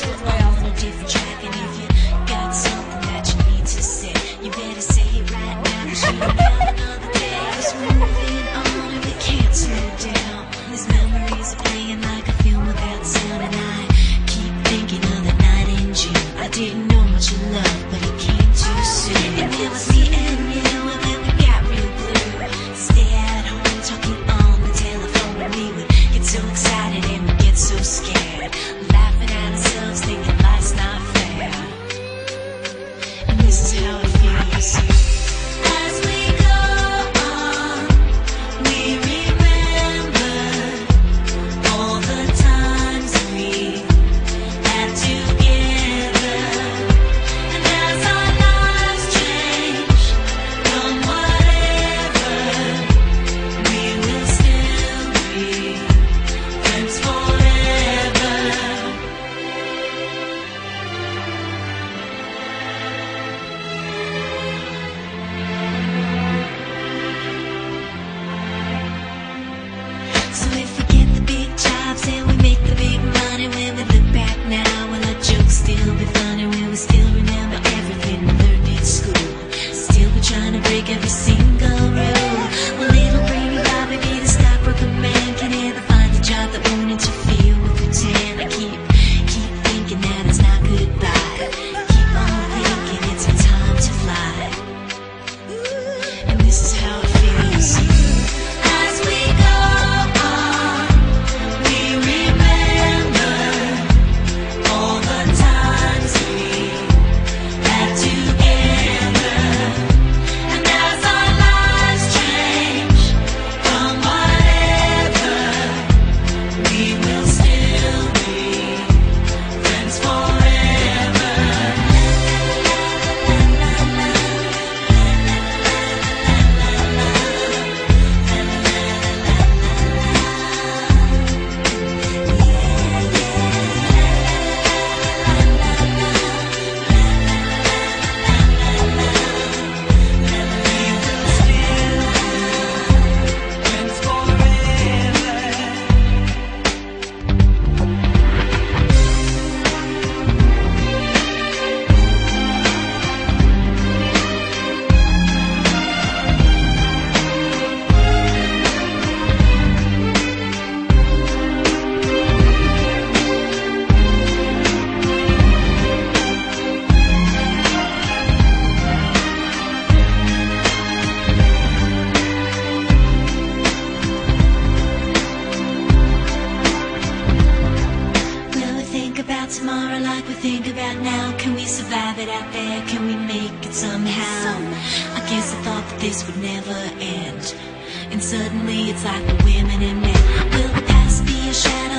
friends, but all on a different track. And if you got something that you need to say, you better say it right now, 'cause you don't have another day. 'Cause we're moving on and we can't slow down. These memories are playing like a film without sound. And I keep thinking of the night in June. I didn't know much of love, but it came too soon. And it was me and you, and then we got real blue. Stay at home talking on the telephone, and we would get so excited and we get so scared, laughing at ourselves, thinking life's not fair. And this is how it feels. As we go on, we remember all the times we had together. And as our lives change from whatever, we will still be friends forever. So if we get the big jobs and we make the big money, when we look back now, will our jokes still be funny? Will we still remember everything we learned in school? Still be trying to break every single rule? Well, it'll bring me by, maybe the stockbroker man can ever find a job that won't interfere with routine. I keep thinking that it's not goodbye. Keep on thinking it's our time to fly. And this is how it feels. As we go on, we remember all the times we had together. And as our lives change from whatever, we will still be friends forever. Will we think about tomorrow like we think about now? Can we survive it out there? Can we make it somehow? I guess I thought that this would never end, and suddenly it's like we're women and men. Will the past be a shadow?